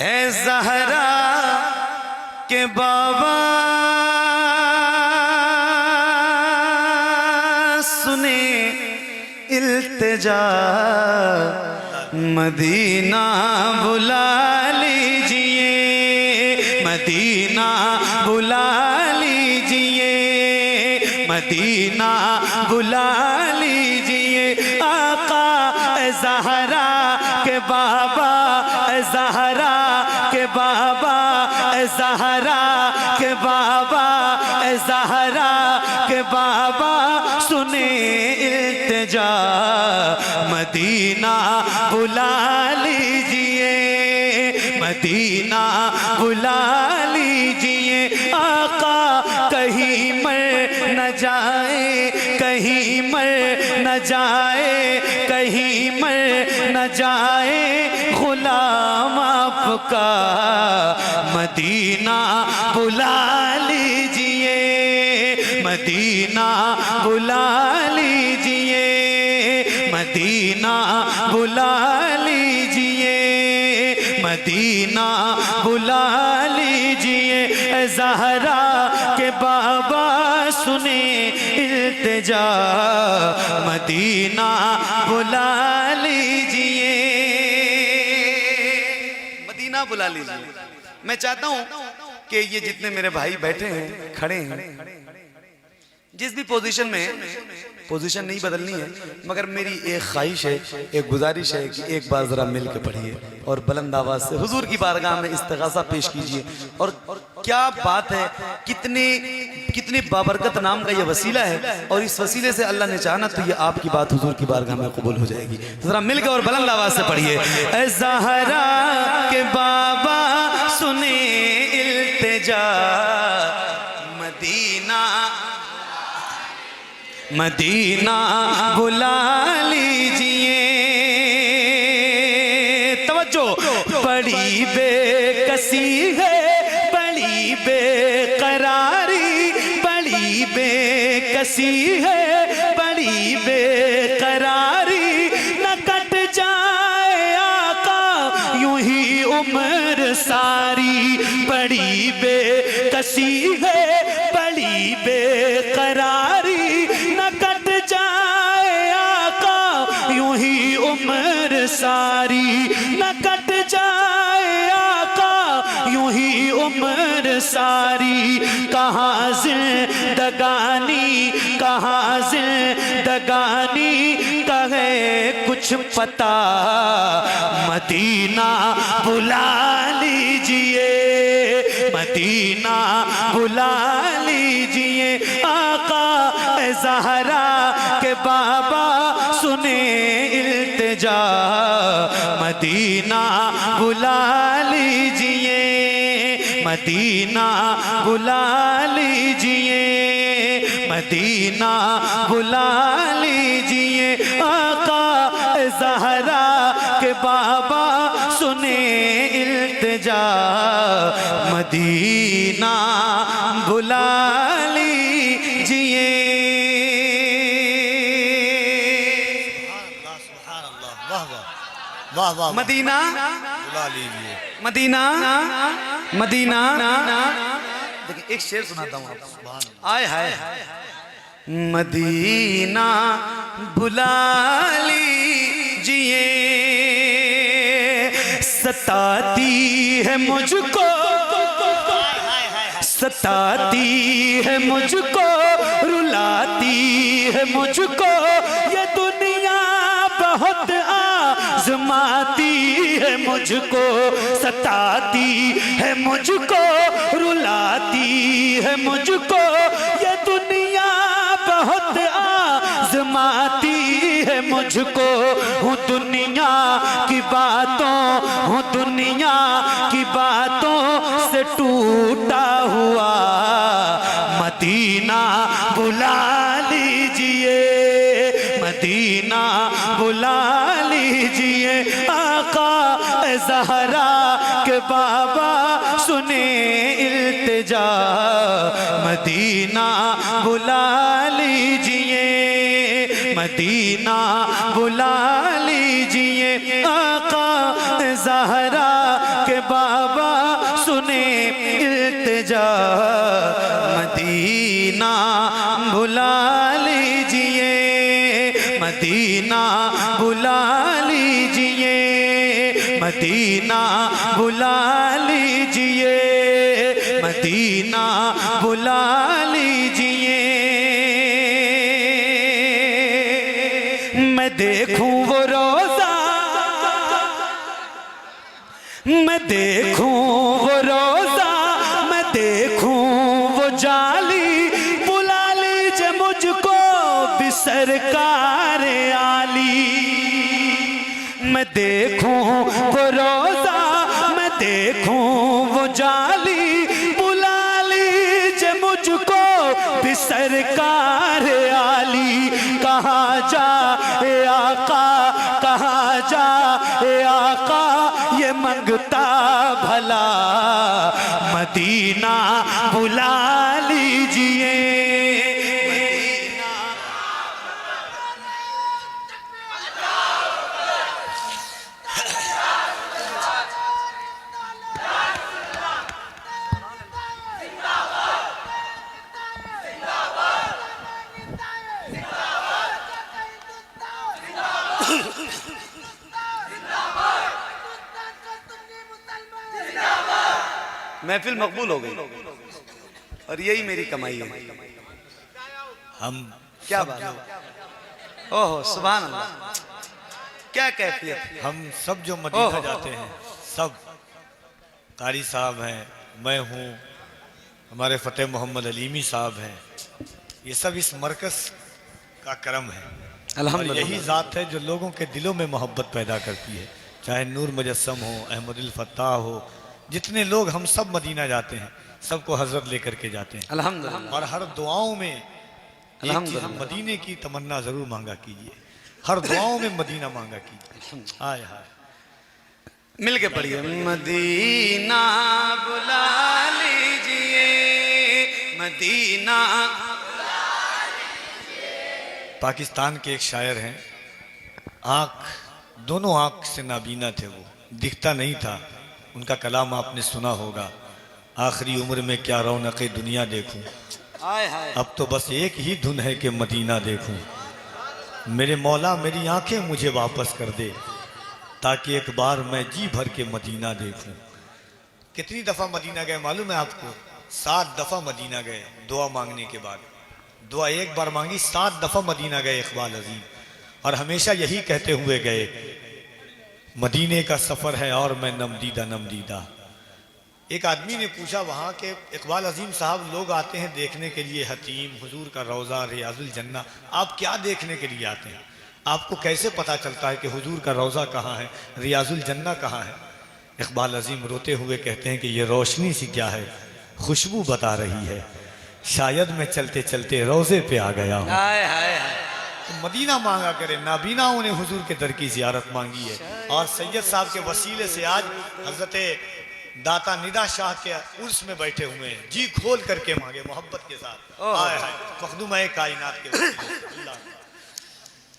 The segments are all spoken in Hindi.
ए ज़हरा के बाबा सुने इल्तिजा, मदीना बुला लीजिए, मदीना बुला लीजिए, मदीना बुला लीजिए। आका ज़हरा के बाबा, ज़हरा के बाबा, ज़हरा के बाबा, ज़हरा के बाबा सुने इल्तिजा, मदीना बुला लीजिए, मदीना बुला लीजिए। आका कहीं मर न जाए, कहीं मर न जाए, कहीं मर न जाए गुलाम आपका, मदीना बुला लीजिए, मदीना बुला लीजिए, मदीना बुला लीजिए, मदीना बुला लीजिए। ज़हरा के बाबा सुने इल्तिजा, मदीना बुला लीजिए, मदीना बुला लीजिए। मैं चाहता हूं कि ये जितने मेरे भाई बैठे हैं, खड़े हैं, जिस भी पोजीशन में, पोजीशन नहीं बदलनी है, मगर मेरी एक ख्वाहिश है, एक गुजारिश है कि एक बार जरा मिल के पढ़िए और बुलंद आवाज से हुजूर की बारगाह में इस्तिग़ासा पेश कीजिए। और क्या बात है, कितने बाबरकत नाम का ये वसीला है, और इस वसीले से अल्लाह ने चाहा तो ये आपकी बात हुजूर की बारगाह में कबूल हो जाएगी। जरा मिल के और बुलंद आवाज से पढ़िए। ऐ ज़हरा के बाबा सुने इल्तिजा, मदीना मदीना बुला लीजिए। तवज्जो, बड़ी बेकसी है, बड़ी बेकरारी, बड़ी बेकसी है, बड़ी बेकरारी, न कट जाए आका यूं ही उम्र सारी। बड़ी बेकसी है, बड़ी बेकरारी, उम्र सारी, न कट जाए आका यूं ही उम्र सारी। कहाँ जिंदगानी, कहाँ जिंदगानी कहे कुछ पता, मदीना बुला लीजिए, मदीना बुला लीजिए। आका ज़हरा के बाबा सुने इल्तिजा, मदीना बुला लीजिए, मदीना बुला लीजिए, मदीना बुला लीजिए। आका ज़हरा के बाबा सुने इल्तिजा, मदीना बुला लीजिए। वाह वाह, मदीना बुला लीजिए, मदीना मदीना। देखिए एक शेर सुनाता हूँ आपको। आय हाय, मदीना बुला लीजिए, सताती है मुझको, सताती है मुझको, रुलाती है मुझको, ये दुनिया बहुत आज़माती है मुझको, सताती है मुझको, रुलाती है मुझको, ये दुनिया बहुत आज़माती है मुझको। हूँ दुनिया की बातों, हूँ दुनिया की बातों से टूटा हुआ, मदीना बुला लीजिए, मदीना बुला लीजिए। आका ज़हरा के बाबा सुने इल्तिजा, मदीना बुला लीजिए, मदीना बुला मदीना बुला लीजिए, मदीना बुला लीजिए, मदीना बुला लीजिए। मैं देखूं वो रोजा, मैं देखूं वो रोजा, मैं देखूं वो जाली, बुला लीजिए मुझको भी सरकार आली। मैं देखूं वो रोजा, मैं देखूं वो जाली, बुला लीजिए मुझको भी सरकार आली। कहाँ जा ए आका, कहाँ जा ए आका, ये मंगता भला मदीना बुला लीजिए। महफिल मकबूल हो गई और यही मेरी कमाई है। हम क्या बात है, ओहो सुभान अल्लाह, क्या कैफियत। हम सब जो मदीना जाते हैं, सब कारी साहब हैं, मैं हूँ, हमारे फतेह मोहम्मद अलीमी साहब हैं, ये सब इस मरकज का करम है। अल्हम्दुलिल्लाह। यही ज़ात है जो लोगों के दिलों में मोहब्बत पैदा करती है, चाहे नूर मुजस्सम हो, अहमदुल फत्ताह हो, जितने लोग हम सब मदीना जाते हैं सबको हजरत लेकर के जाते हैं अल्हम्दुलिल्लाह। और हर दुआओं में एक चीज़ मदीने की तमन्ना जरूर मांगा कीजिए, हर दुआओं में मदीना मांगा कीजिए। हाय हाय, मिल के पढ़िए, मदीना बुला लीजिए, मदीना। पाकिस्तान के एक शायर हैं, दोनों आँख से नाबीना थे, वो दिखता नहीं था। उनका कलाम आपने सुना होगा, आखिरी उम्र में क्या रौनक़े दुनिया देखूं, अब तो बस एक ही धुन है कि मदीना देखूं। मेरे मौला मेरी आंखें मुझे वापस कर दे, ताकि एक बार मैं जी भर के मदीना देखूं। कितनी दफ़ा मदीना गए मालूम है आपको? 7 दफ़ा मदीना गए दुआ मांगने के बाद। दुआ एक बार मांगी, 7 दफ़ा मदीना गए इकबाल अजीम, और हमेशा यही कहते हुए गए, मदीने का सफ़र है और मैं नमदीदा नमदीदा। एक आदमी ने पूछा वहाँ के इकबाल अजीम साहब, लोग आते हैं देखने के लिए हतीम, हुजूर का रोज़ा, रियाजुल जन्ना, आप क्या देखने के लिए आते हैं? आपको कैसे पता चलता है कि हुजूर का रोज़ा कहाँ है, रियाजुल जन्ना कहाँ है? इकबाल अजीम रोते हुए कहते हैं कि ये रोशनी सी क्या है, खुशबू बता रही है, शायद मैं चलते चलते रोज़े पे आ गया हूँ। तो मदीना मांगा करे, नाबीनाओं ने हुजूर के दर की ज़ियारत मांगी है, और सैयद साहब के वसीले से आज हज़रत दाता निदा शाह के उर्स में बैठे हुए हैं, जी खोल करके मांगे मोहब्बत के साथ। हाय हाय, मखदूम-ए कायनात के वसीले।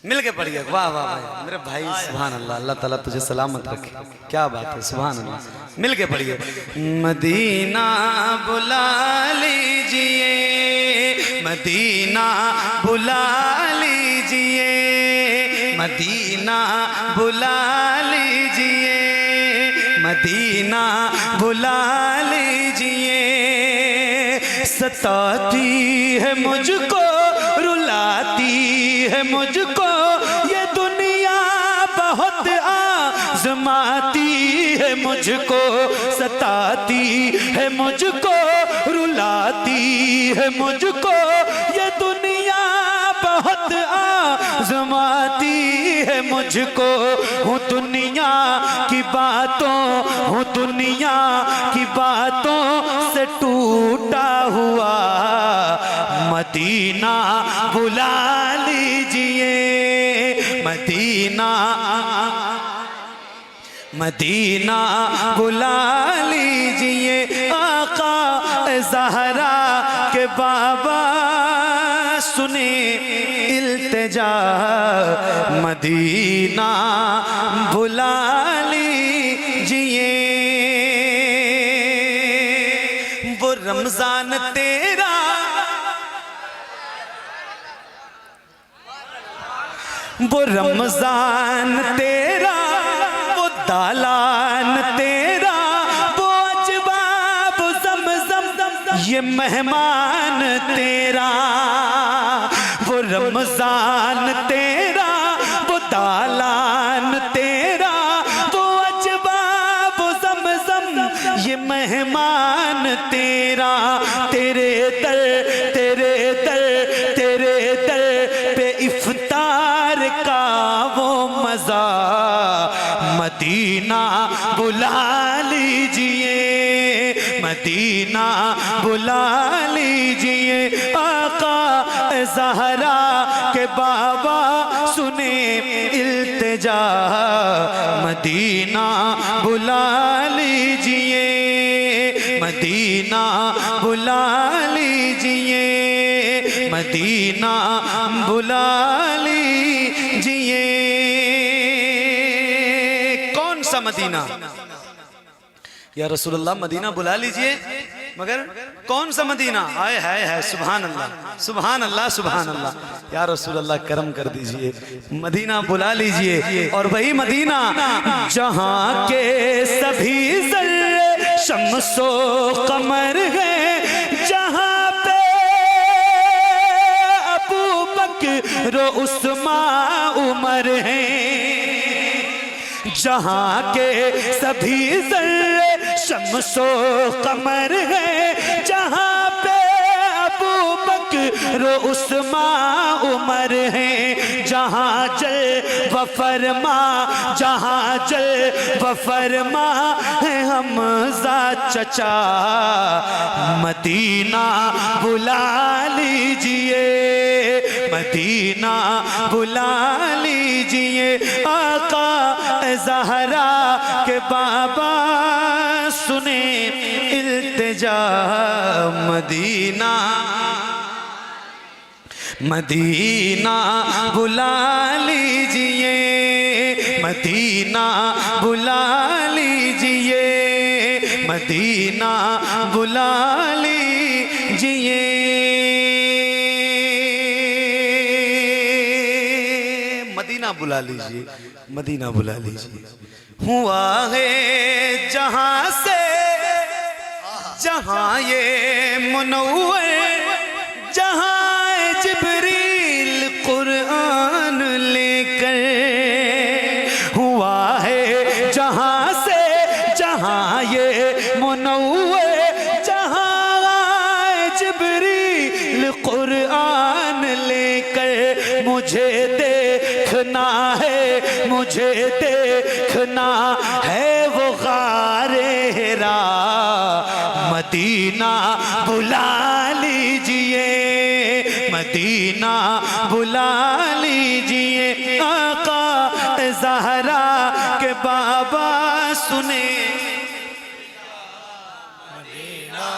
मिल के पढ़िए, वाह वाह वाह मेरे भाई, सुभान अल्लाह, अल्लाह ताला तुझे सलामत रखे, क्या बात है, सुभान अल्लाह। मिल के पढ़िए, मदीना बुला लीजिए, मदीना बुला लीजिए, मदीना बुला लीजिए, मदीना बुला लीजिए। सताती है मुझको, रुलाती है मुझको, ये दुनिया बहुत आज़माती है मुझको, सताती है मुझको, रुलाती है मुझको, ये दुनिया बहुत आज़माती है मुझको। हूँ दुनिया की बातों, हूँ दुनिया की बातों से टूटा हुआ, मदीना बुला लीजिए, मदीना, मदीना बुला लीजिए। आका ज़हरा के बाबा सुने इल्तिजा, मदीना बुला लीजिए। वो रमजान तेरा, वो रमजान तेरा, वो दालान तेरा, वो अजवा वो ज़मज़म, ये मेहमान तेरा। वो रमजान तेरा, वो दालान तेरा, वो अजवा वो ज़मज़म, ये मेहमान तेरा। तेरे दर तेरे दर तेरे दर पे इफ्तार का वो मज़ा, मदीना बुला लीजिए, मदीना बुला लीजिए। आका ज़हरा के बाबा सुने इल्तिजा, मदीना बुला लीजिए, मदीना बुला लीजिए, मदीना बुला लीजिए। कौन सा मदीना? या रसूलुल्लाह मदीना बुला लीजिए, मगर कौन सा मदीना? आए है सुभान अल्लाह, सुभान अल्लाह, सुभान अल्लाह। या रसूलुल्लाह करम कर दीजिए, मदीना बुला लीजिए। और वही मदीना जहां के सभी ज़र्रे शम्सो कमर है, जहां पे अबू बकर उस्मान उमर है, जहां के सभी ज़र्रे शम्सो कमर है, जहां पे अबू बकर उस्मान उमर है, जहां जल वफरमा, जहां जल वफरमा है हमज़ा चचा, मदीना बुला लीजिए, मदीना बुला लीजिए। आका ज़हरा के बाबा सुने इल्तिजा, मदीना मदीना बुला लीजिए, मदीना बुला लीजिए, मदीना बुला लीजिए। मदीना बुला लीजिए, मदीना बुला लीजिए। हुआ है जहां से जहां ये मुनव्वर, जहां जिब्रील कुरान लेकर, हुआ है जहां से जहां ये मुनव्वर, जहां जिब्रील कुरान लेकर। मुझे देखना है, मुझे देखना है वो गारे हिरा, मदीना बुला लीजिए, मदीना बुला लीजिए। आका ज़हरा के बाबा सुने, मदीना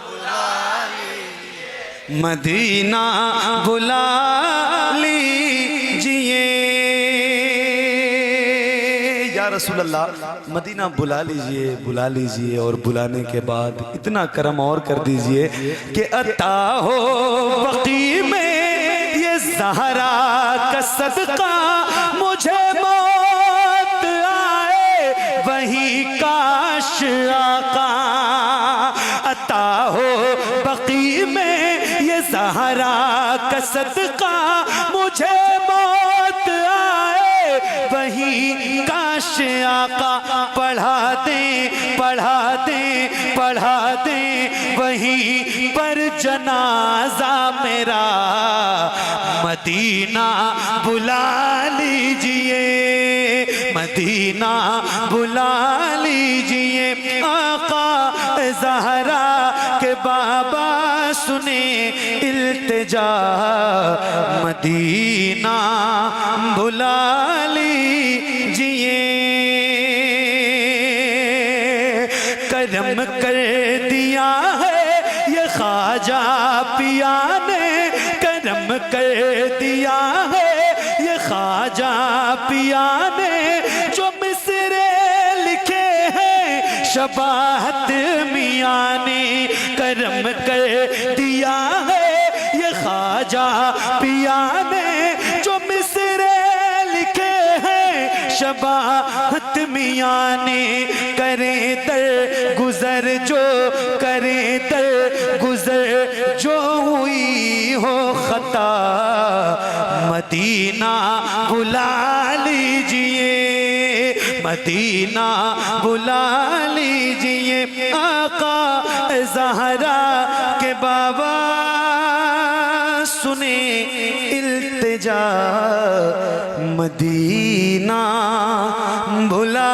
बुला लीजिए, मदीना बुला लीजिए। या रसूल अल्लाह मदीना बुला लीजिए, बुला लीजिए। और बुलाने के बाद इतना करम और कर दीजिए कि अता हो बकी में ये ज़हरा का सदका, मुझे मौत आए वही काश आका। अता हो बकी में ये ज़हरा का सदका, मुझे मौत आए वही काश आका। पढ़ा दे पढ़ा दे पढ़ा दे वहीं पर जनाजा मेरा, मदीना बुला लीजिए, मदीना बुला लीजिए। आका ज़हरा के बाबा सुने इल्तिजा, मदीना बुला लीजिए। करम कर दिया है ये ख्वाजा पिया ने, करम कर दिया है ये ख्वाजा पिया ने, जो मिसरे लिखे हैं शबाहत मियाँ ने। करम कर दिया है ये ख्वाजा पिया ने, जो मिसरे शबाहत मियाँ ने करे दर गुजर जो करे दर गुजर जो हुई हो खता मदीना बुला लीजिए मदीना बुला लीजिए आका ज़हरा के बाबा सुने इल्तिजा मदीना बुला